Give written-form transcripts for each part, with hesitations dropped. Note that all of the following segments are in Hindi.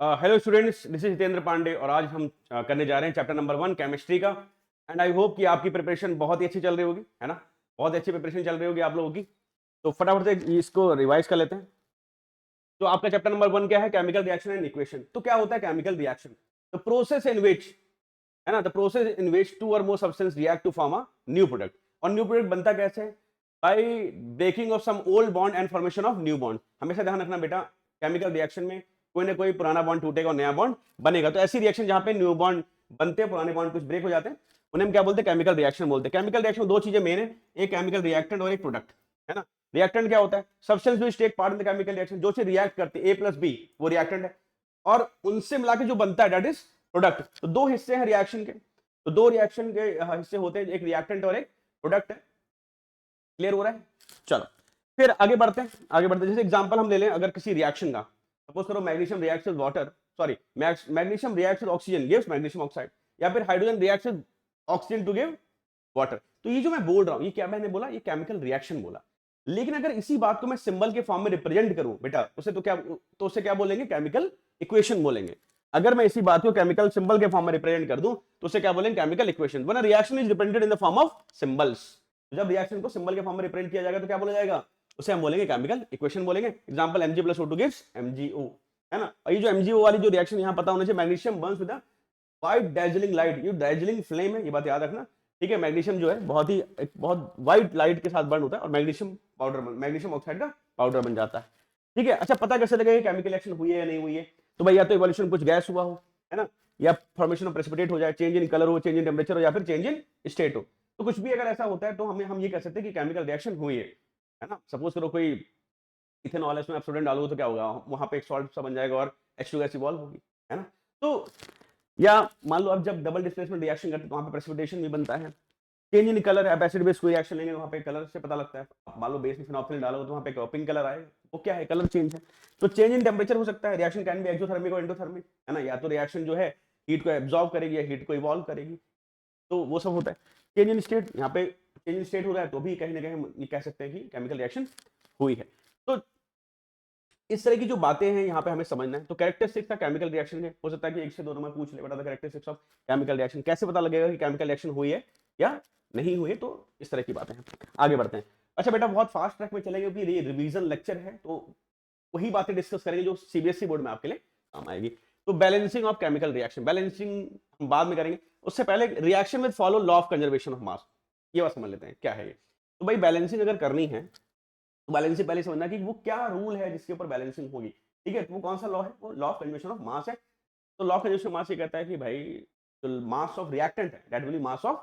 Hello students, this is Jitendra Pandey और आज हम करने जा रहे हैं चैप्टर नंबर 1 केमिस्ट्री का। एंड आई होप कि आपकी प्रिपरेशन बहुत ही अच्छी चल रही होगी, है ना। बहुत अच्छी प्रिपरेशन चल रही होगी आप लोगों की। तो फटाफट से इसको रिवाइज कर लेते हैं। तो आपका चैप्टर नंबर 1 क्या है? Chemical reaction and equation. तो क्या होता है chemical reaction? The process in which, है ना, the process in which two और more substance react to form a new product. और न्यू प्रोडक्ट बनता कैसे? By breaking of some old bond and formation of new bond. हमेशा ध्यान रखना बेटा, केमिकल रिएक्शन में कोई ना कोई पुराना बॉन्ड टूटेगा और नया बॉन्ड बनेगा। तो ऐसी रिएक्शन जहां पे न्यू बॉन्ड बनते हैं, पुराने बॉन्ड कुछ ब्रेक हो जाते हैं, उन्हें हम क्या बोलते हैं? केमिकल रिएक्शन बोलते हैं। केमिकल रिएक्शन में दो चीजें मेन है, एक केमिकल रिएक्टेंट और एक प्रोडक्ट, है ना। रिएक्टेंट क्या होता है? Substance which take part in the chemical reaction, जो चीज रिएक्ट करती है, ए प्लस बी, वो रिएक्टेंट है। और उनसे मिलाकर जो बनता है दैट इज प्रोडक्ट। तो दो हिस्से हैं रिएक्शन के। तो दो रिएक्शन के हिस्से होते हैं, एक रिएक्टेंट और एक प्रोडक्ट है। क्लियर हो रहा है? चलो फिर आगे बढ़ते हैं। जैसे एग्जांपल हम ले लें, अगर किसी रिएक्शन का, सपोज करो magnesium reacts with water, sorry magnesium reacts with oxygen gives magnesium oxide, या फिर hydrogen reacts with oxygen to give water. तो ये जो मैं बोल रहा हूं, ये क्या मैंने बोला? ये केमिकल रिएक्शन बोला। लेकिन अगर इसी बात को मैं सिंबल के फॉर्म में रिप्रेजेंट करूं बेटा, उसे क्या बोलेंगे? केमिकल इक्वेशन बोलेंगे। अगर मैं इसी बात को केमिकल सिंबल के फॉर्म में रिप्रेजेंट कर दूं तो उसे क्या बोलेंगे? Chemical equation. When a reaction is represented in the form of symbols, जब रिएक्शन को सिंबल के फॉर्म में रिप्रेजेंट किया जाएगा तो क्या बोला जाएगा? उसे हम बोलेंगे केमिकल इक्वेशन बोलेंगे। एग्जांपल Mg+O2 गिव्स MgO, है ना। और ये जो MgO वाली जो रिएक्शन यहां पता होना चाहिए, magnesium Burns with a white dazzling light, ये डैजलिंग फ्लेम है, ये बात याद रखना। ठीक है, मैग्नीशियम जो है बहुत वाइट लाइट के साथ बर्न होता है और मैग्नीशियम ऑक्साइड का पाउडर बन जाता है। ठीक है, अच्छा पता कैसे लगेगा केमिकल रिएक्शन हुई है या नहीं हुई है? तो भाई या तो इवोल्यूशन कुछ गैस हुआ हो, है ना, या फॉर्मेशन ऑफ प्रेसिपिटेट हो जाए, चेंज इन कलर हो, चेंज इन टेम्परेचर हो, या फिर चेंज इन स्टेट हो। तो कुछ भी अगर ऐसा होता है तो हम ये कह सकते हैं कि केमिकल रिएक्शन हुई है ना। सपोज करो कोई इथेनॉल है, उसमें आप सोडियम डालोगे तो क्या होगा? वहां पे एक सॉल्ट सा बन जाएगा और H2 गैस इवॉल्व होगी, है ना। तो या मान लो अब जब डबल डिस्प्लेसमेंट रिएक्शन करते हैं तो वहां पे प्रेसिपिटेशन भी बनता है। चेंज इन कलर है, एसिड बेस कोई रिएक्शन लेंगे वहां पे कलर से पता लगता है। मान लो बेस में फिनोल्फिन डालोगे तो वहां पे पिंक कलर आएगा, वो क्या है? कलर चेंज है। तो चेंज इन टेम्परेचर हो सकता है, रिएक्शन कैन बी एक्सोथर्मिक और एंडोथर्मिक, है ना। या तो रिएक्शन जो है हीट को एब्जॉर्ब करेगी या हीट को इवॉल्व करेगी, तो वो सब होता है। चेंज इन स्टेट, यहाँ पे चेंज इन स्टेट हो रहा है तो भी कहीं ना कहीं हम ये कह सकते हैं कि केमिकल रिएक्शन हुई है। तो इस तरह की जो बातें हैं यहाँ पे हमें समझना है। तो कैरेक्टरिस्टिक्स का केमिकल रिएक्शन है, हो सकता है कि एक से दो नंबर पूछ ले बेटा, the characteristics of chemical reaction. कैसे पता लगेगा कि केमिकल रिएक्शन हुई है या नहीं हुई है? तो इस तरह की बातें हैं। आगे बढ़ते हैं। अच्छा बेटा, बहुत फास्ट ट्रैक में चलेंगे क्योंकि ये रिवीजन लेक्चर है, तो वही बातें डिस्कस करेंगे जो सीबीएसई बोर्ड में आपके लिए काम आएगी। तो balancing of chemical reaction, balancing हम बाद में करेंगे। उससे पहले reaction with follow law of conservation of mass, ये बात समझ लेते हैं क्या है ये। तो भाई बैलेंसिंग अगर करनी है तो बैलेंसिंग पहले समझना कि वो क्या रूल है जिसके ऊपर बैलेंसिंग होगी। ठीक है, तो वो कौन सा लॉ है? वो law of conservation of mass है। तो law of conservation of mass ये कहता है कि भाई जो मास ऑफ रिएक्टेंट है that will be mass of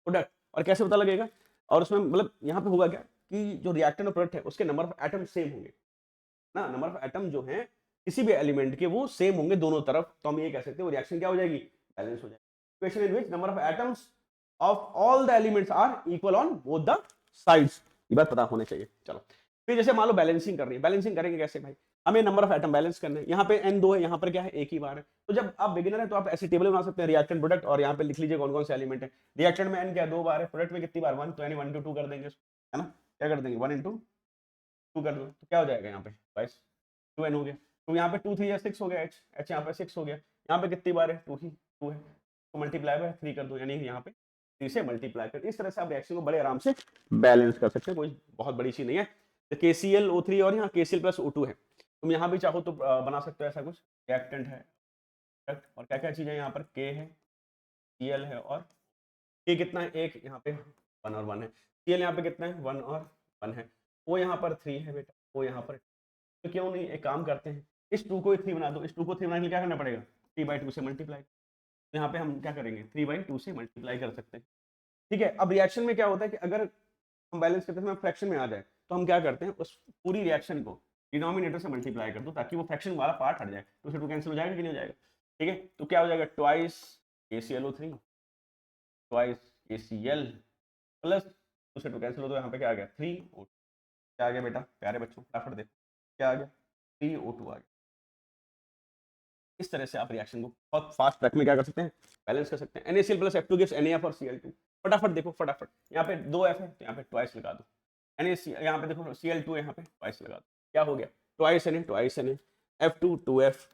product. और कैसे पता लगेगा? और उसमें मतलब यहाँ पे होगा क्या कि जो रिएक्टेंट और प्रोडक्ट है उसके नंबर ऑफ एटम सेम होंगे ना। नंबर ऑफ एटम जो है किसी भी एलिमेंट के वो सेम होंगे दोनों तरफ, तो हम ये कह सकते हैं वो रिएक्शन क्या हो जाएगी? बैलेंस हो जाएगी। Equation in which number of atoms of all the elements are equal on both the sides, ये बात पता होनी चाहिए। चलो फिर जैसे मान लो बैलेंसिंग करनी है, बैलेंसिंग करेंगे कैसे भाई? हमें नंबर ऑफ एटम बैलेंस करने हैं। यहाँ पे n2 है, यहाँ पर क्या है? एक ही बार है। तो जब आप बिगिनर है तो आप ऐसे टेबल बना सकते हैं रिएक्टेंट प्रोडक्ट, और यहाँ पे लिख लीजिए कौन कौन से एलिमेंट है। रिएक्टेंट में n क्या? 2 बार है। प्रोडक्ट में कितनी बार? 1, तो यानी 1 into 2 कर देंगे, है ना। क्या कर देंगे? 1 into 2 कर दो तो क्या हो जाएगा यहाँ पे? 2n हो गया। तो यहाँ पे 2 3 6 हो गया, h यहाँ पे 6 हो गया। यहाँ पे कितनी बार है? 2 ही 2 है, तो मल्टीप्लाई बाय 3 कर दो, यानी यहाँ पे 3 से मल्टीप्लाई कर। इस तरह से आप रिएक्शन को बड़े आराम से बैलेंस कर सकते हैं, कोई बहुत बड़ी चीज नहीं है। तो KClO3 और यहाँ KCl+O2 है। तुम यहाँ भी चाहो तो बना सकते हो ऐसा कुछ। रिएक्टेंट है और क्या क्या चीज़ है यहाँ पर? K है, Cl है, और K कितना है? एक, यहाँ पे 1 और 1 है। Cl यहाँ पे कितना है? 1 और 1 है। O यहाँ पर 3 है बेटा, O यहाँ पर। तो क्यों नहीं एक काम करते हैं, इस 2 को 3 बना दो। इस 2 को 3 बनाने के लिए क्या करना पड़ेगा? 3/2 से मल्टीप्लाई। तो यहाँ पे हम क्या करेंगे? 3/2 से मल्टीप्लाई कर सकते हैं। ठीक है, अब रिएक्शन में क्या होता है कि अगर हम बैलेंस करते समय फ्रैक्शन में आ जाए तो हम क्या करते हैं? उस पूरी रिएक्शन को डिनोमिनेटर से मल्टीप्लाई कर दो ताकि वो फ्रैक्शन वाला पार्ट हट जाए। तो उससे 2 कैंसिल हो जाएगा कि नहीं हो जाएगा? ठीक है, तो क्या हो जाएगा? Twice KClO3 twice KCl plus उससे 2 कैंसिल हो, तो यहाँ पे क्या आ गया? 3O2। क्या आ गया बेटा प्यारे बच्चों? फटाफट देखो क्या आ गया? 3O2 आ गया। इस तरह से आप रिएक्शन को बहुत फास्ट ट्रैक में क्या कर सकते हैं? बैलेंस कर सकते हैं। NaCl+F2 गिव्स NaF और Cl2। फटाफट देखो, फटाफट। यहाँ पे 2F है तो यहाँ पे ट्वाइस लगा दो। NaC यहाँ पे देखो Cl2 यहाँ पे ट्वाइस लगा दो। क्या हो गया? Twice Na twice Na। F2 2F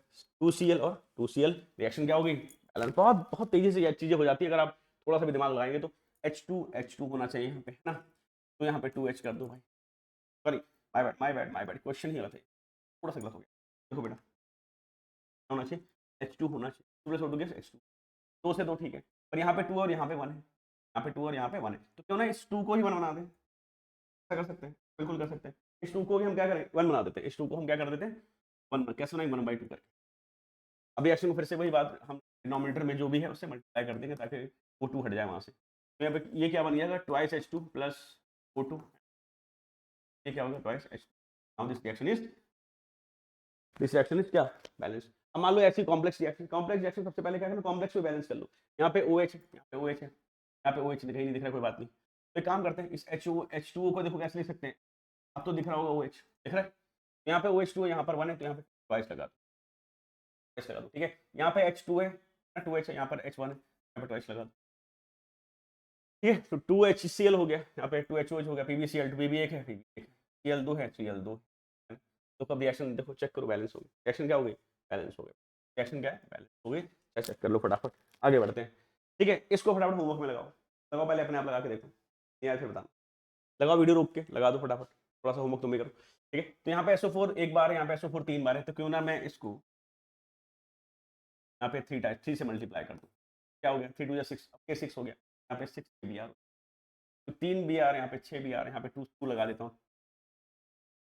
2Cl और 2Cl, रिएक्शन क्या होगी, बैलेंस। बहुत बहुत तेजी से चीजें हो जाती है अगर आप थोड़ा सा भी दिमाग लगाएंगे तो। H2 होना चाहिए यहाँ पे, है ना, तो यहाँ पे 2H कर दो भाई, सॉरी माय बैड क्वेश्चन ही गलत है, थोड़ा सा गलत हो गया। देखो बेटा होना चाहिए H2 होना चाहिए, 2 प्लस O2 गैस H2, 2 से 2 ठीक है, पर यहाँ पे 2 और यहाँ पे 1 है, यहाँ पे 2 और यहाँ पे 1 है, तो क्यों ना इस 2 को ही 1 बना दें, ऐसा कर सकते हैं, बिल्कुल कर सकते हैं। इस 2 को भी हम क्या करें 1 बना देते हैं, इस 2 को हम क्या कर देते हैं 1, कैसे बनाएंगे 1/2 करके। अभी एक्शन में फिर से वही बात, हम डिनोमिनेटर में जो भी है उससे मल्टीप्लाई कर देंगे ताकि वो 2 हट जाए वहाँ से। तो यहाँ पे ये क्या बन जाएगा ट्वाइस H2 प्लस O2, ये क्या होगा twice H2। Now this reaction is क्या बैलेंस। अब मान लो ऐसी कॉम्प्लेक्स रिएक्शन सबसे पहले क्या करना, कॉम्प्लेक्स को बैलेंस कर लो। यहाँ पे OH है, यहाँ पे OH है, यहाँ पे OH कहीं नहीं दिख रहा, कोई बात नहीं, तो एक काम करते हैं इस H2O को देखो कैसे लिख सकते हैं, अब तो दिख रहा होगा OH दिख रहा है, यहाँ पे OH2 यहाँ पर 1 है तो यहाँ पे ट्वाइस लगा दो, ठीक है। यहाँ पे H2 है 2H है, यहाँ पर H1 है, यहाँ पे ट्वाइस लगा दो, ठीक है। तो 2HCl हो गया, यहाँ पे 2HOH हो गया, PbCl2 PB1 है, PB1 Cl2 है, Cl2, तो कब रिएक्शन देखो चेक करो बैलेंस हो गई, रिएक्शन क्या हो गई बैलेंस हो गई, रिएक्शन क्या है बैलेंस हो गई, चेक कर लो फटाफट, आगे बढ़ते हैं, ठीक है। इसको फटाफट होमवर्क में लगाओ पहले अपने आप लगा के देखो, नहीं आया फिर बताना, लगाओ वीडियो रोक के लगा दो फटाफट, थोड़ा सा होमवर्क तुम भी करो, ठीक है। तो यहाँ पे SO4 एक बार है, यहाँ पे SO4 3 बार है, तो क्यों ना मैं इसको यहाँ पे 3 से मल्टीप्लाई कर दूँ, क्या हो गया 3 2 6, अब 6 हो गया, यहाँ पे 6 BR, तो 3 BR यहाँ पे 6 BR, यहाँ पे 2 लगा देता हूँ,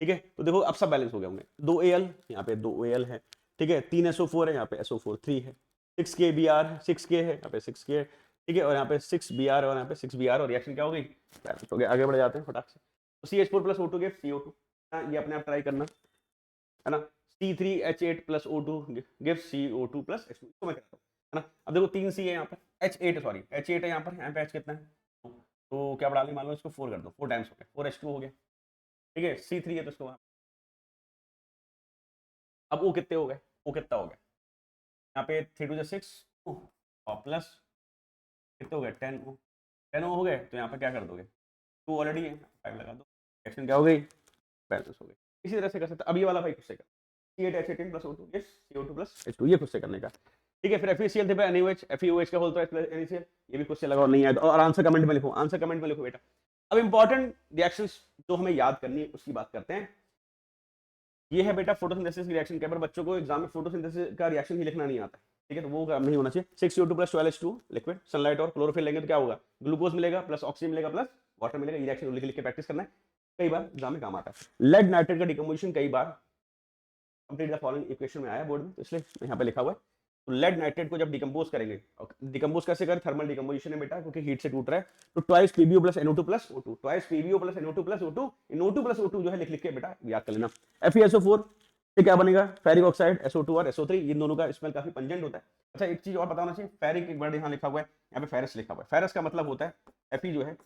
ठीक है। तो देखो अब सब बैलेंस हो गया होंगे, 2 AL यहाँ पे 2 AL है, ठीक है, 3 SO4 है, यहाँ पे SO4 3 है, 6 KBR है, 6 K है, यहाँ पे 6 K है, ठीक है, और यहाँ पे 6 BR और यहाँ पे 6 BR, और रिएक्शन क्या हो गई बैलेंस हो गया। आगे बढ़ जाते हैं फटाक से, तो CH4 plus O2 gives CO2, ये अपने आप ट्राई करना, है ना, C3H8 plus O2 gives CO2 plus H2, इसको मैं कहता हूँ, है ना। अब देखो 3 C है यहाँ पर, H8 है यहाँ पे H कितना है, तो क्या बढ़ा लें, मान लो इसको 4 कर दो, 4 टाइम्स हो गया, 4H2 हो गया, ठीक है। C3 है तो इसको, अब O कितने हो गए, O कितना हो गया, यहाँ पे 3 2 6 और प्लस कितने हो गए 10 O हो गए, तो यहाँ पे क्या कर दोगे 2 ऑलरेडी है 5 लगा दो, रिएक्शन क्या हो गई बैलेंस हो गई। इसी तरह से कर सकते, अब ये वाला भाई खुद से कर, C8H18 plus O2 yes CO2 plus H2, ये खुद से करने का, ठीक है। फिर FeCl थे NaOH, FeOH का होता है प्लस NaCl, ये भी खुद से लगाओ, नहीं आया तो और आंसर कमेंट में लिखो, आंसर कमेंट में लिखो बेटा। अब इंपॉर्टेंट रिएक्शंस जो हमें याद करनी है उसकी बात करते हैं, ये है बेटा फोटोसिंथेसिस की रिएक्शन, क्या पर बच्चों को एग्जाम में फोटोसिंथेसिस का रिएक्शन ही लिखना नहीं आता, ठीक है, तो वो काम नहीं होना चाहिए। 6CO2 plus 12H2 liquid, sunlight और क्लोरोफिल लेंगे तो क्या होगा, ग्लूकोज मिलेगा प्लस ऑक्सीजन मिलेगा प्लस वाटर मिलेगा, ये रिएक्शन लिख के प्रैक्टिस करना है, कई बार एग्जाम में काम आता है। लेड नाइट्रेट का डिकम्पोजिशन कई बार कंप्लीट द फॉलोइंग इक्वेशन में आया बोर्ड में, तो इसलिए यहाँ पे लिखा हुआ है। तो लेड नाइट्रेट को जब डिकम्पोज करेंगे, डिकम्पोज कैसे करें, थर्मल डिकम्पोजिशन है बेटा, क्योंकि हीट से टूट रहा है, तो twice PbO plus NO2 plus O2, twice PbO plus NO2 plus O2, NO2 plus O2 जो है लिख के बेटा याद कर लेना। FeSO4 से क्या बनेगा, फेरिक ऑक्साइड SO2 और SO3, इन दोनों का स्मेल काफी पंजेंट होता है। अच्छा एक चीज और बताना चाहिए, फेरिक एक वर्ड यहाँ लिखा हुआ है, यहाँ पे फेरस लिखा हुआ है, फेरस का मतलब होता है Fe जो है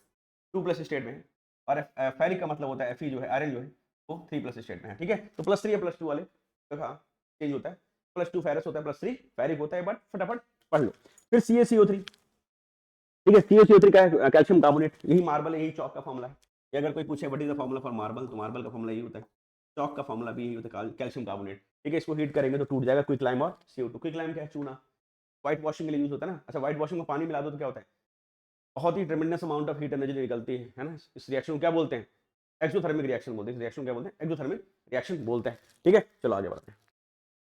2+ स्टेट में है, और फेरिक का मतलब होता है Fe जो है आयरन जो है वो 3+ स्टेट में है, ठीक है। तो +3 या +2 वाले चेंज होता है, +2 फेरस होता है, +3 फेरिक होता है, बट फटाफट पढ़ लो। फिर CaCO3, ठीक है, CaCO3 का है कैल्शियम कार्बोनेट, यही मार्बल है, यही चौक का फॉर्मूला है, ये अगर कोई पूछे what is the formula for marble, तो मार्बल का फॉर्मूला यही होता है, चौक का फॉर्मूला भी यही होता है कैल्शियम कार्बोनेट, ठीक है। इसको हीट करेंगे तो टूट जाएगा, क्विक लाइम और CO2, क्विक लाइम क्या है चूना, व्हाइट वॉशिंग के लिए यूज होता है ना। अच्छा व्हाइट वॉशिंग में पानी मिला दो तो क्या होता है, बहुत ही tremendous amount of heat energy निकलती है ना, इस रिएक्शन को क्या बोलते हैं एक्सोथर्मिक रिएक्शन बोलते हैं, इस रिएक्शन क्या बोलते हैं एक्सोथर्मिक रिएक्शन बोलते हैं, ठीक है। चलो आगे बढ़ते हैं,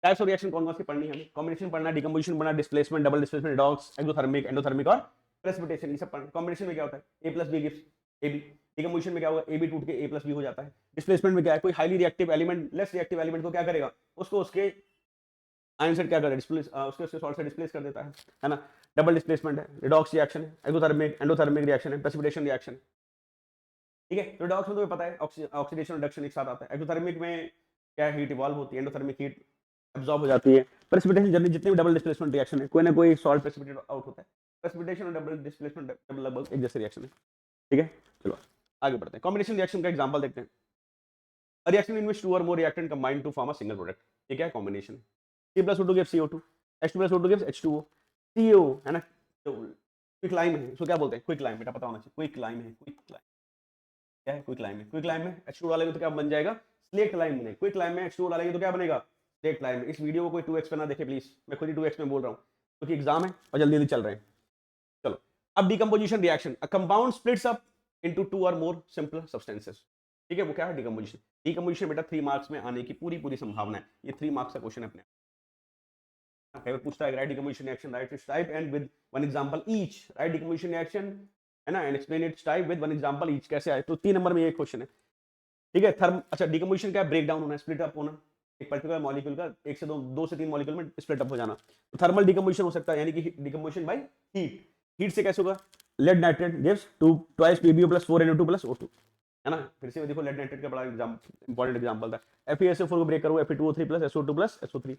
टाइप्स ऑफ रिएक्शन कौन कौन सी पढ़नी है हमें, कॉम्बिनेशन पढ़ना, डिकम्पोजिशन पढ़ना, displacement, double displacement, redox, exothermic, endothermic और प्रेसिपिटेशन, ये सब पढ़ना। कॉम्बिनेशन में क्या होता है A plus B gives AB, decomposition में क्या होगा AB टूट के A प्लस B हो जाता है, डिस्प्लेसमेंट में क्या है कोई highly reactive element less reactive element को क्या करेगा, उसको उसके आयन से क्या करेगा डिस्प्लेस, उसके सॉल्ट से डिस्प्लेस कर देता है ना। डबल डिस्प्लेसमेंट है, रिडॉक्स रिएक्शन है, एक्सोथर्मिक एंडोथर्मिक रिएक्शन है, प्रेसिपिटेशन रिएक्शन है, ठीक है। रिडॉक्स में तुम्हें पता है ऑक्सीडेशन रिडक्शन एक साथ आता है, एक्सोथर्मिक में क्या हीट इवॉल्व होती है, एंडोथर्मिक हीट एब्जॉर्ब हो जाती है, प्रेसिपिटेशन जनरली जितने भी डबल डिस्प्लेसमेंट रिएक्शन है कोई ना कोई सॉल्ट प्रेसिपिटेट आउट होता है, प्रेसिपिटेशन और डबल डिस्प्लेसमेंट लगभग एक जैसे रिएक्शन है, ठीक है। चलो आगे बढ़ते हैं, कॉम्बिनेशन रिएक्शन का एग्जांपल देखते हैं। A reaction in which two or more reactant combine to form a single product, ये क्या है कॉम्बिनेशन है, C plus O2 gives CO2, H2 plus O2 gives H2O, CO है ना, तो क्विक लाइम है, इसको क्या बोलते हैं क्विक लाइम, बेटा पता होना चाहिए, क्विक लाइम है, क्विक लाइम क्या है, क्विक लाइम है, क्विक लाइम में H2 डालेंगे तो क्या बन जाएगा स्लेट लाइम बनेगा, क्विक लाइम में H2 डालेंगे तो क्या बनेगा देख टाइम, इस वीडियो को कोई 2x पे ना देखे प्लीज, मैं खुद ही 2x में बोल रहा हूँ क्योंकि एग्जाम है और जल्दी जल्दी चल रहे हैं। चलो अब decomposition reaction, a compound splits up into 2 और मोर सिंपल सब्सटेंसेस। ठीक है, वो क्या है डिकम्पोजिशन। डिकम्पोजिशन बेटा 3 मार्क्स में आने की पूरी पूरी संभावना है, ये 3 मार्क्स का क्वेश्चन है अपने। कई बार पूछता है right decomposition reaction, right it's type and with one example each, right decomposition reaction है ना, and explain it's type with one example each. कैसे आए, तो 3 नंबर में ये क्वेश्चन है। ठीक है, अच्छा डिकम्पोजिशन क्या है, ब्रेक डाउन होना, स्प्लिट अप होना, एक पर्टिकुलर मॉलिक्यूल का एक से दो से तीन मॉलिक्यूल में स्प्लिट अप हो जाना। तो थर्मल डिकम्पोजिशन हो सकता है, यानी कि डिकम्पोजिशन बाय हीट। हीट से कैसे होगा, lead nitrate gives 2 twice PbO + 4NO2 + O2, है ना। फिर से देखो लेड नाइट्रेट का बड़ा इंपॉर्टेंट एग्जांपल था। FeSO4 को ब्रेक करो, Fe2O3 + SO2 + SO3,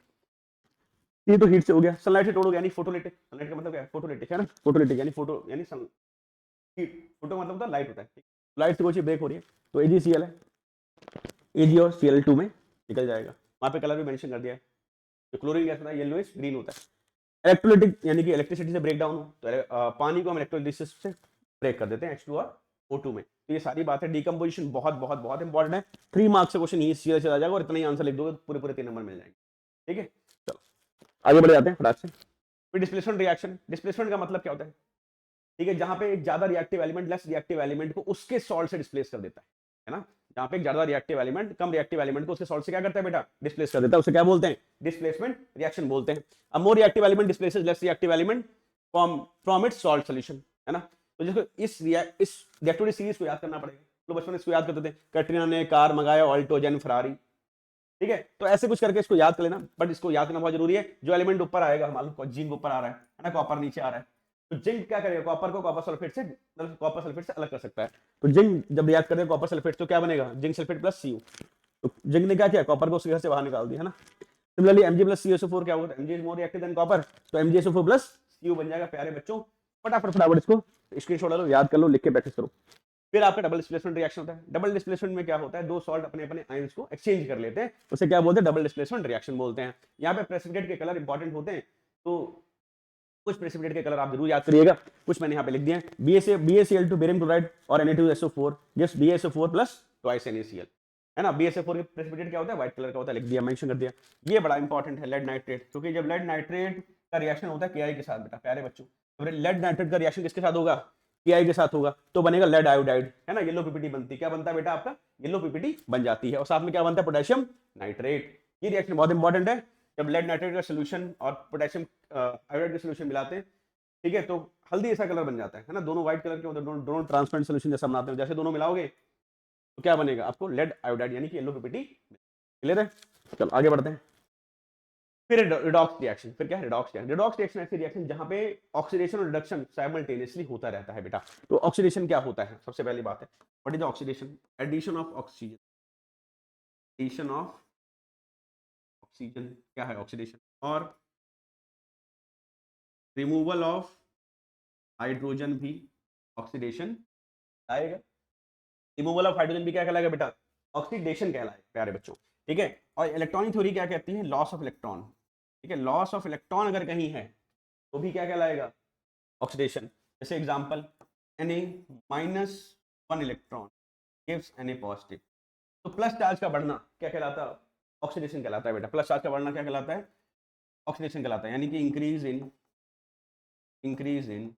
ये तो हीट से हो गया। सनलाइट से तोड़ोगे यानी फोटोलिटिक, सनलाइट का मतलब क्या है, फोटोलिटिक है ना, फोटोलिटिक यानी फोटो यानी सन हीट, फोटो मतलब होता है लाइट होता है, लाइट से कोई चीज ब्रेक हो रही है तो AgCl है, Ag और Cl2 में निकल जाएगा। वहां पे कलर भी मेंशन कर दिया है, तो क्लोरीन गैस होता है येलोइश ग्रीन होता है। इलेक्ट्रोलिटिक यानी कि इलेक्ट्रिसिटी से ब्रेक डाउन हो, तो पानी को हम इलेक्ट्रोलिसिस से ब्रेक कर देते हैं H2 और O2 में। तो ये सारी बात है, डिकम्पोजिशन बहुत बहुत बहुत इंपॉर्टेंट है। 3 मार्क्स से क्वेश्चन ये सीधे चला जाएगा और इतना ही आंसर लिख दोगे पूरे पूरे 3 नंबर मिल जाएंगे। ठीक है, चलो आगे बढ़ जाते हैं फटाक से। फिर डिस्प्लेसमेंट रिएक्शन, डिस्प्लेसमेंट का मतलब क्या होता है, ठीक है, जहां पे एक ज्यादा reactive element less reactive element को उसके सॉल्ट से डिस्प्लेस कर देता है ना। जहां पे एक ज्यादा रिएक्टिव एलिमेंट कम रिएक्टिव एलिमेंट को उसके सॉल्ट से क्या करता है बेटा, डिस्प्लेस कर देता है, उसे क्या बोलते हैं, डिस्प्लेसमेंट रिएक्शन बोलते हैं। अब more reactive element displaces less reactive element from its salt solution, है ना। तो जिसको इस रिएक्टिविटी सीरीज को याद करना पड़ेगा। तो बचपन में इसको याद करते थे, कैटरीना ने कार मंगाया, ऑल्टो, जेन, फरारी, ठीक है। तो ऐसे कुछ करके इसको याद कर लेना, बट इसको याद करना बहुत जरूरी है। जो एलिमेंट ऊपर आएगा, मालूम जिंक ऊपर आ रहा है ना, कॉपर नीचे आ रहा है, तो जिंक क्या करेगा, कॉपर को कॉपर सल्फेट से कॉपर सल्फेट से अलग कर सकता है। तो जिंक जब रिएक्ट करेगा कॉपर सल्फेट तो क्या बनेगा, जिंक सल्फेट + Cu। तो जिंक ने क्या किया, कॉपर को उसके घर से बाहर निकाल दिया, है ना। सिमिलरली Mg + CSO4 क्या होगा, Mg is more reactive than copper, तो MgSO4 + Cu बन जाएगा। प्यारे बच्चों फटाफट फटाफट इसको स्क्रीनशॉट लो, याद कर लो, लिख के प्रैक्टिस करो। फिर आपका डबल डिस्प्लेसमेंट रिएक्शन होता है। डबल डिस्प्लेसमेंट में क्या होता है, दो सॉल्ट अपने अपने आयंस को एक्सचेंज कर लेते हैं, उसे क्या बोलते हैं, डबल डिस्प्लेसमेंट रिएक्शन बोलते हैं। यहाँ पे प्रेसिपिटेट के कलर इंपॉर्टेंट होते हैं, तो कुछ प्रेसिपिटेट के कलर आप जरूर याद करिएगा, कुछ मैंने यहाँ पे लिख दिए हैं। BaCl2 बेरियम क्लोराइड और Na2SO4 gives BaSO4 + twice NaCl, है ना। BaSO4 के प्रेसिपिटेट क्या होता है, व्हाइट कलर का होता है, लिख दिया, मेंशन कर दिया। ये बड़ा इंपॉर्टेंट है, लेड नाइट्रेट, क्योंकि जब लेड नाइट्रेट का रिएक्शन होता है Ki के साथ बेटा, प्यारे बच्चों, लेड नाइट्रेट का रिएक्शन किसके साथ होगा, Ki के साथ होगा, तो बनेगा लेड आयोडाइड, है ना। येलो पीपीटी बनती है, क्या बनता है बेटा आपका, येलो पीपीटी बन जाती है, और साथ में क्या बनता है, पोटेशियम नाइट्रेट। ये रिएक्शन बहुत इंपॉर्टेंट है, जब लेड नाइट्रेट का सोल्यूशन और पोटेशियम आयोडाइड का सोल्यूशन मिलाते हैं, ठीक है, तो हल्दी ऐसा कलर बन जाता है ना, दोनों व्हाइट कलर के होते हैं, दोनों ट्रांसपेरेंट सोल्यूशन जैसा बनाते हैं, जैसे दोनों मिलाओगे तो क्या बनेगा आपको, लेड आयोडाइड यानी कि येलो पीपीटी। क्लियर है, चलो आगे बढ़ते हैं। फिर रिडॉक्स रिएक्शन, फिर क्या है, रिडॉक्स रिएक्शन ऐसी रिएक्शन जहां पे ऑक्सीडेशन और रिडक्शन साइमल्टेनियसली होता रहता है बेटा। तो ऑक्सीडेशन क्या होता है, सबसे पहली बात है, what is oxidation, addition of oxygen, addition of oxygen क्या है ऑक्सीडेशन, और रिमूवल ऑफ हाइड्रोजन भी ऑक्सीडेशन आएगा। रिमूवल ऑफ हाइड्रोजन भी क्या कहलाएगा बेटा, ऑक्सीडेशन कहलाएगा प्यारे बच्चों, ठीक है। और इलेक्ट्रॉनिक थ्योरी क्या कहती है, लॉस ऑफ इलेक्ट्रॉन, ठीक है, लॉस ऑफ इलेक्ट्रॉन अगर कहीं है तो भी क्या कहलाएगा, ऑक्सीडेशन। जैसे example Na-1 electron gives Na positive, तो प्लस चार्ज का बढ़ना क्या कहलाता है, ऑक्सीडेशन कहलाता है बेटा। प्लस चार्ज का बढ़ना क्या कहलाता है, ऑक्सीडेशन कहलाता है, यानी कि increase in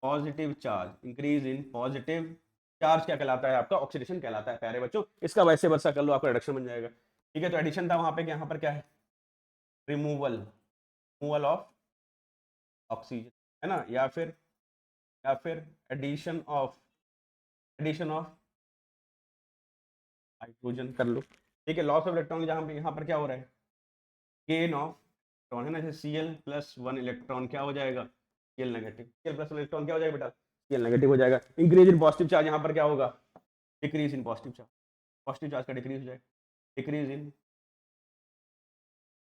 positive charge, increase in positive charge क्या कहलाता है आपका, ऑक्सीडेशन कहलाता है प्यारे बच्चों। इसका वैसे वर्षा कर लो, आपका रिडक्शन बन जाएगा, ठीक है। तो एडिशन था वहां पे, यहाँ पर क्या है, रिमूवल ऑफ ऑक्सीजन, है ना, या फिर एडिशन ऑफ हाइड्रोजन कर लो, ठीक है। लॉस ऑफ इलेक्ट्रॉन जहां पे यहाँ पर क्या हो रहा है, गेन ऑफ इलेक्ट्रॉन, है ना। जैसे Cl+1 इलेक्ट्रॉन क्या हो जाएगा, Cl नेगेटिव, Cl+1 इलेक्ट्रॉन क्या हो जाएगा बेटा, Cl नेगेटिव हो जाएगा। इंक्रीज इन पॉजिटिव चार्ज, यहाँ पर क्या होगा, डिक्रीज इन पॉजिटिव चार्ज का डिक्रीज हो जाएगा, डिक्रीज इन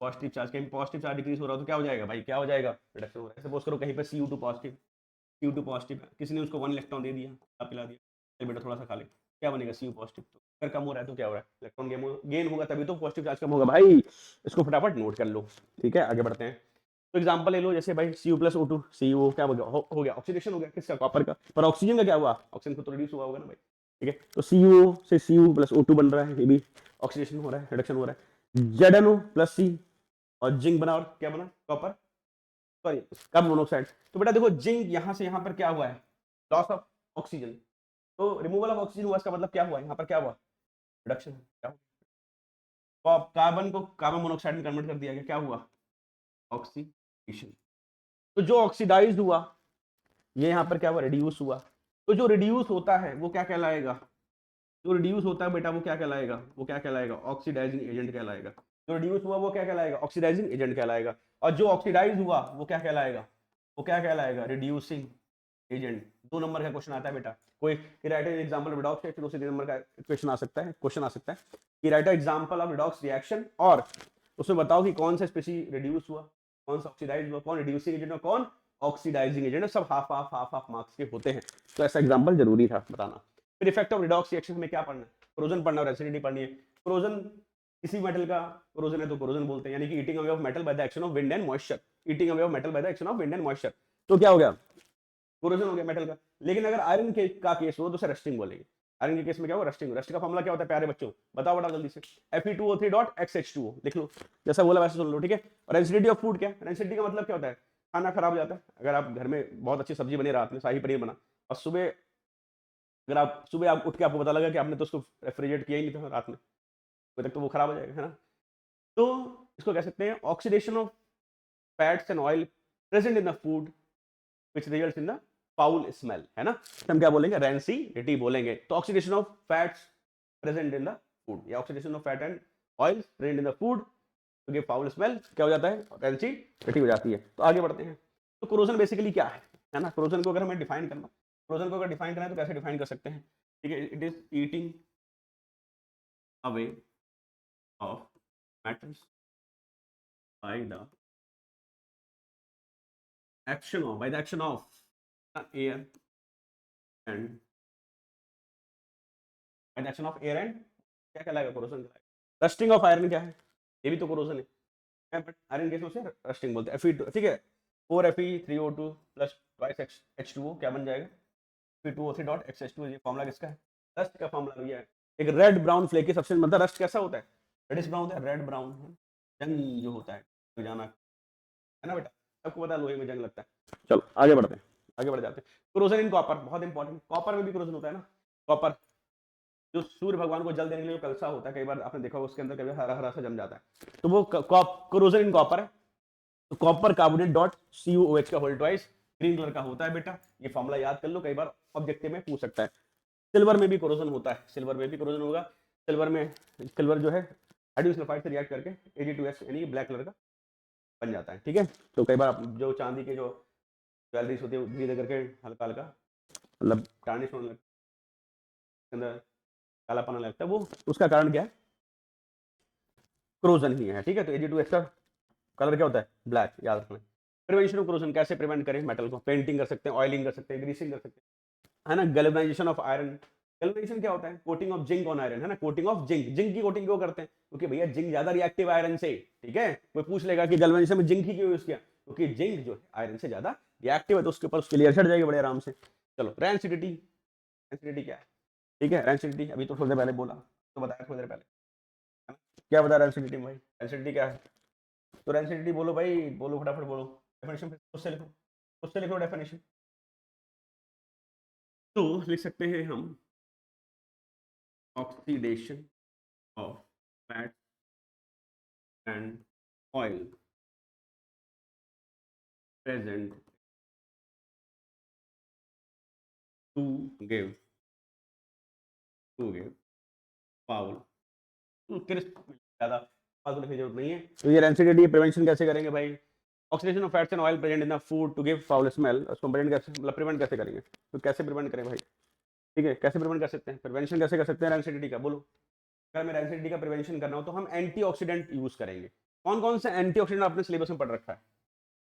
पॉजिटिव चार्ज, कहीं पॉजिटिव चार्ज डिक्रीज हो रहा हो तो क्या हो जाएगा भाई, क्या हो जाएगा, रिडक्शन हो रहा है। सपोज करो कहीं पे Cu2 पॉजिटिव है, किसी ने उसको 1 इलेक्ट्रॉन दे दिया, आप पिला दिया, चल बेटा थोड़ा सा खा ले, क्या बनेगा, Cu पॉजिटिव। तो अगर कम हो रहा है तो क्या हो रहा है, इलेक्ट्रॉन गेन होगा, तभी तो पॉजिटिव चार्ज कम होगा भाई, इसको फटाफट नोट कर लो, ठीक है। आगे बढ़ते हैं, तो एग्जांपल ले लो, जैसे भाई Cu + O2, Cu क्या हो गया ऑक्सीडेशन हो गया, किसका, कॉपर का, पर ऑक्सीजन का क्या हुआ, ऑक्सीजन को तो रिड्यूस हुआ होगा ना भाई, ठीक है। तो Cu से Cu + O2 बन रहा है, ये भी ऑक्सीडेशन हो रहा है, रिडक्शन हो रहा है। ZnO प्लस C और जिंक बना, और क्या बना, कॉपर, सॉरी कार्बन मोनोऑक्साइड। तो बेटा देखो जिंक यहां से यहां पर क्या हुआ है, लॉस ऑफ ऑक्सीजन, तो रिमूवल ऑफ ऑक्सीजन हुआ, इसका मतलब क्या हुआ, यहाँ पर क्या हुआ, रिडक्शन, क्या हुआ, तो कार्बन को कार्बन मोनोऑक्साइड में कन्वर्ट कर दिया गया, क्या हुआ, ऑक्सीडेशन। तो जो ऑक्सीडाइज हुआ ये यहाँ पर क्या हुआ, रिड्यूस हुआ। तो जो रिड्यूस होता है वो क्या कहलाएगा, जो रिड्यूस होता है बेटा वो क्या कहलाएगा, वो क्या कहलाएगा, ऑक्सीडाइजिंग एजेंट कहलाएगा। जो रिड्यूस हुआ वो क्या कहलाएगा, ऑक्सीडाइजिंग एजेंट कहलाएगा। और जो ऑक्सीडाइज हुआ वो क्या कहलाएगा, वो क्या कहलाएगा, रिड्यूसिंग एजेंट। 2 नंबर का क्वेश्चन आता है बेटा, कोई right example of redox reaction, उसी 2 नंबर का क्वेश्चन आ सकता है, क्वेश्चन आ सकता है कि right example of redox reaction, और उसमें बताओ कि कौन सा स्पीशीज रिड्यूस हुआ, कौन सा ऑक्सीडाइज हुआ, कौन रिड्यूसिंग एजेंट और कौन ऑक्सीडाइजिंग एजेंट, सब हाफ मार्क्स के होते हैं। तो ऐसा एग्जांपल जरूरी था बताना। फिर इफेक्ट ऑफ रिडॉक्स रिएक्शन में क्या पढ़ना है, कोरोजन पढ़ना और एसिडिटी पढ़नी है। कोरोजन किसी मेटल का कोरोजन है तो कोरोजन बोलते हैं, यानी कि eating away of metal by the action of wind and moisture, eating away of metal by the action of wind and moisture. तो क्या हो गया, कोरोजन हो गया मेटल का। लेकिन अगर आयरन के का केस हो तो उसे रस्टिंग बोलेंगे। आयरन के केस में क्या होगा, रस्टिंग। रस्ट का फॉर्मूला क्या होता है प्यारे बच्चों, बताओ बड़ा जल्दी से, Fe2O3.XH2O लिख लो, जैसा बोला वैसे सुन लो, ठीक है। और एसिडिटी ऑफ फूड क्या है, एसिडिटी का मतलब क्या होता है, खाना खराब हो जाता है। अगर आप घर में बहुत अच्छी सब्जी बनी रात में, शाही पनीर बना, और सुबह अगर आप सुबह आप उठ के आपको पता लगा कि आपने तो उसको रेफ्रिजरेट किया ही नहीं था रात में, तब तक तो वो खराब हो जाएगा, है ना। तो इसको कह सकते हैं oxidation of fats and oil present in the food which results in the foul smell, है ना। हम क्या बोलेंगे, रैंसिडिटी बोलेंगे। तो oxidation of fats present in the food, या oxidation of fat and oil present in the food तो गिव फाउल स्मेल, क्या हो जाता है, रैंसिडिटी हो जाती है। तो आगे बढ़ते हैं। तो कोरोजन बेसिकली क्या है ना। कोरोजन को अगर हमें डिफाइन करना, कोरोजन को अगर डिफाइन करना है तो कैसे डिफाइन कर सकते हैं, ठीक है। It is eating away of matters by the action of, by the action of air and, by the action of air and, क्या कहलाएगा, कोरोजन कहलाएगा। रस्टिंग ऑफ आयरन क्या है, ये भी तो कोरोजन है, बट आयरन केस में उसे रस्टिंग बोलते हैं। Fe2, ठीक है, 4Fe3O2 प्लस ट्वाइस H2O क्या बन जाएगा, Fe2O3.XH2। ये फॉर्मूला किसका है, रस्ट का फॉर्मूला भी है। एक रेड ब्राउन फ्लेकी सब्सटेंस, मतलब रस्ट कैसा होता है, रेडिश ब्राउन होता है, रेड ब्राउन जंग जो होता है, तो जाना है ना बेटा, सबको पता है लोहे में जंग लगता है। चलो आगे बढ़ते हैं, आगे बढ़ जाते हैं। कोरोजन इन कॉपर, बहुत इंपॉर्टेंट, कॉपर में भी कोरोजन होता है ना। कॉपर जो सूर्य भगवान को जल देने के लिए कलसा होता है, कई बार आपने देखा होगा उसके अंदर कभी हरा हरा सा जम जाता है, तो वो कोरोजन इन कॉपर है। तो कॉपर कार्बोनेट डॉट CuOH का होल ट्वाइस ग्रीन कलर का होता है बेटा, ये फॉर्मूला याद कर लो, कई बार ऑब्जेक्टिव में पूछ सकता है। सिल्वर में भी कोरोजन होता है, सिल्वर में भी कोरोजन होगा। सिल्वर में, सिल्वर जो है हाइड्रोजन सल्फाइड से रिएक्ट करके Ag2S यानी ब्लैक कलर का बन जाता है, ठीक है। तो कई बार जो चांदी के जो ज्वेलरीज होती है धीरे करके हल्का हल्का मतलब टार्निश होने लगता है, अंदर कालापन लगता है, वो उसका कारण क्या है, क्रोजन ही है, ठीक है। तो Ag2S का कलर क्या होता है, ब्लैक, याद रखना। प्रिवेंशन ऑफ क्रोजन, कैसे प्रिवेंट करें मेटल को, पेंटिंग कर सकते हैं, ऑयलिंग कर सकते हैं, ग्रीसिंग कर सकते हैं, है ना। गैल्वेनाइजेशन ऑफ आयरन, गैल्वेनाइजेशन क्या होता है, coating of zinc on iron, है ना। कोटिंग ऑफ जिंक, जिंक की कोटिंग क्यों करते हैं, क्योंकि भैया जिंक ज्यादा रिएक्टिव आयरन से, ठीक है। कोई पूछ लेगा कि गैल्वेनाइजेशन में जिंक ही क्यों यूज किया, क्योंकि जिंक जो है आयरन से ज्यादा रिएक्टिव है, तो उसके ऊपर उसकी लेयर चढ़ जाएगी बड़े आराम से। चलो रैंसिडिटी, रैंसिडिटी क्या है, ठीक है। रैंसिडिटी अभी तो थोड़ी देर पहले बोला, तो बताया थोड़ी देर पहले, क्या बता रैंसिडिटी में भाई, रैंसिडिटी क्या है। तो रैंसिडिटी बोलो भाई, बोलो फटाफट बोलो, डेफिनेशन खुद से लिखो, खुद से लिखो डेफिनेशन। तो लिख सकते हैं हम oxidation of fat and oil present to give foul crisp, ज्यादा फालतू लिखने की जरूरत नहीं है। तो ये रैंसिडिटी प्रिवेंशन कैसे करेंगे भाई, oxidation of fats and oil present in the food to give foul smell, उसको प्रिवेंट कैसे, मतलब प्रिवेंट कैसे करेंगे, तो कैसे प्रिवेंट करें भाई, ठीक है। कैसे प्रिवेंट कर सकते हैं, प्रिवेंशन कैसे कर सकते हैं रैंसिडिटी का, बोलो। अगर हमें रैंसिडिटी का प्रिवेंशन करना हो तो हम एंटीऑक्सीडेंट यूज करेंगे। कौन कौन से एंटीऑक्सीडेंट आपने सिलेबस में पढ़ रखा है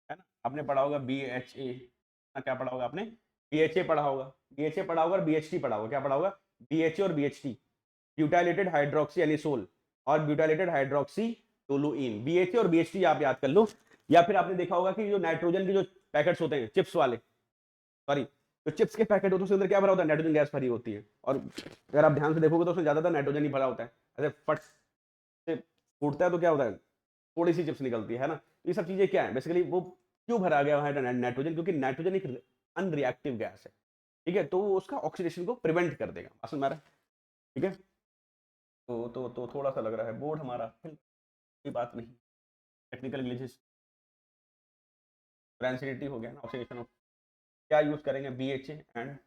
ना। आपने पढ़ा होगा BHA, क्या पढ़ा होगा आपने, BHA पढ़ा होगा, BHA पढ़ा होगा और BHT पढ़ा होगा। क्या पढ़ा होगा, BHA और BHT, ब्यूटाइलेटेड हाइड्रोक्सी एनिसोल और ब्यूटाइलेटेड हाइड्रोक्सी टोलुइन। BHA और BHT आप याद कर लो। या फिर आपने देखा होगा कि जो नाइट्रोजन के जो पैकेट्स होते हैं चिप्स वाले, सॉरी जो चिप्स के पैकेट होते हैं उसके अंदर क्या भरा होता है, नाइट्रोजन गैस भरी होती है। और अगर आप ध्यान से देखोगे तो उसमें ज्यादातर नाइट्रोजन ही भरा होता है, ऐसे फट से फूटता है तो क्या होता है, थोड़ी सी चिप्स निकलती है ना। तो ये सब चीज़ें क्या है बेसिकली, वो क्यों भरा गया है नाइट्रोजन, क्योंकि नाइट्रोजन एक अनरिएक्टिव गैस है, ठीक है, तो वो उसका ऑक्सीडेशन को प्रिवेंट कर देगा, असर में आ रहा है, ठीक है। तो थोड़ा सा लग रहा है बोर्ड हमारा, कोई बात नहीं, टेक्निकल ग्लिचेस, ट्रांसिडिटी हो गया ना, ऑक्सीडेशन। क्या यूज करेंगे, BHA and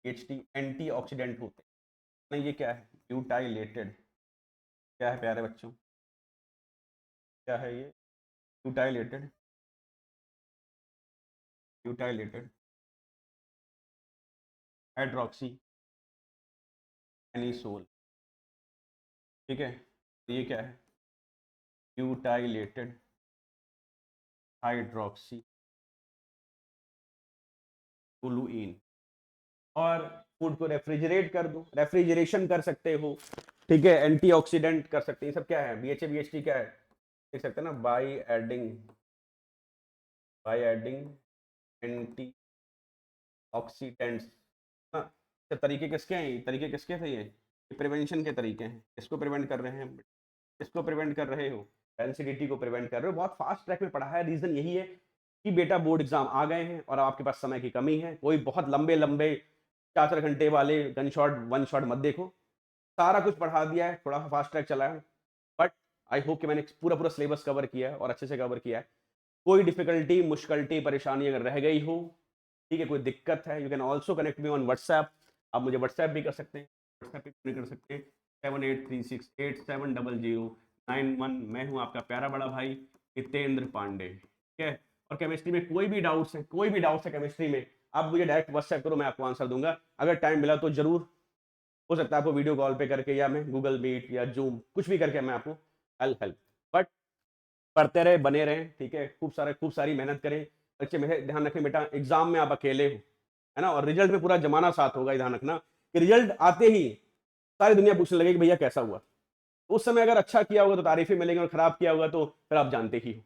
HT anti oxidant होते हैं। नहीं, ये क्या है, ब्यूटाइलेटेड, क्या है प्यारे बच्चों, क्या है ये, ब्यूटाइलेटेड, ब्यूटाइलेटेड हाइड्रोक्सी एनिसोल, ठीक है। तो ये क्या है, ब्यूटाइलेटेड हाइड्रोक्सी टोलुइन। और फूड को रेफ्रिजरेट कर दो, रेफ्रिजरेशन कर सकते हो, ठीक है, एंटीऑक्सीडेंट कर सकते हैं, ये सब क्या है, BHA BHT क्या है, देख सकते हैं ना, बाई एडिंग एंटी ऑक्सीडेंट्स ना। तो तरीके किसके हैं, तरीके किसके थे ये प्रिवेंशन के तरीके हैं, इसको प्रिवेंट कर रहे हैं, इसको प्रिवेंट कर रहे हो, एनसीडीटी को प्रिवेंट कर रहे हो, बहुत फास्ट ट्रैक में पढ़ा है। रीजन यही है कि बेटा बोर्ड एग्जाम आ गए हैं और आपके पास समय की कमी है, कोई बहुत लंबे लंबे 4-4 घंटे वाले गन शॉट वन शॉट मत देखो, सारा कुछ पढ़ा दिया है, थोड़ा फास्ट ट्रैक चला है, बट आई होप कि मैंने पूरा पूरा सिलेबस कवर किया है और अच्छे से कवर किया है। कोई डिफिकल्टी, मुश्किलटी, परेशानी अगर रह गई हो, ठीक है, कोई दिक्कत है, you can also connect me on WhatsApp, आप मुझे व्हाट्सएप भी कर सकते हैं, व्हाट्सएप भी कर सकते हैं 7836870091। मैं हूँ आपका प्यारा बड़ा भाई हितेंद्र पांडे, ठीक है। और केमिस्ट्री में कोई भी डाउट्स है, कोई भी डाउट्स है केमिस्ट्री में, आप मुझे डायरेक्ट व्हाट्सएप करो, मैं आपको आंसर दूंगा। अगर टाइम मिला तो जरूर, हो सकता है आपको वीडियो कॉल पे करके या मैं गूगल मीट या जूम कुछ भी करके मैं आपको हेल्प, बट पढ़ते रहे, बने रहे, ठीक है, खूब सारी मेहनत करें। बच्चे मेरे ध्यान रखें बेटा, एग्जाम में आप अकेले हो, है ना, और रिजल्ट में पूरा जमाना साथ होगा, ध्यान रखना कि रिजल्ट आते ही सारी दुनिया पूछने लगे कि भैया कैसा हुआ। उस समय अगर अच्छा किया होगा तो तारीफें मिलेंगी, और खराब किया होगा तो फिर आप जानते ही हो,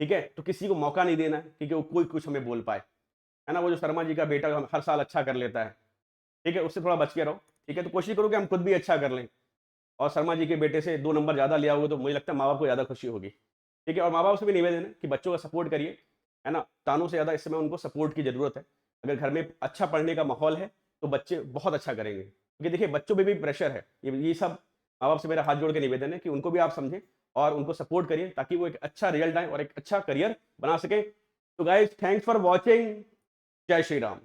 ठीक है। तो किसी को मौका नहीं देना है कि वो कोई कुछ हमें बोल पाए, है ना। वो जो शर्मा जी का बेटा हर साल अच्छा कर लेता है, ठीक है, उससे थोड़ा बच के रहो, ठीक है। तो कोशिश करो कि हम खुद भी अच्छा कर लें, और शर्मा जी के बेटे से 2 नंबर ज़्यादा लिया होगा तो मुझे लगता है माँ बाप को ज़्यादा खुशी होगी, ठीक है। और माँ बाप से भी निवेदन है कि बच्चों का सपोर्ट करिए, है ना, तानों से ज़्यादा इस समय उनको सपोर्ट की ज़रूरत है। अगर घर में अच्छा पढ़ने का माहौल है तो बच्चे बहुत अच्छा करेंगे, क्योंकि देखिए बच्चों पे भी प्रेशर है, ये सब माँ बाप से मेरा हाथ जोड़ के निवेदन है कि उनको भी आप समझें और उनको सपोर्ट करिए, ताकि वो एक अच्छा रिजल्ट आए और एक अच्छा करियर बना सके। तो गाइज, थैंक्स फॉर वॉचिंग, जय श्री राम।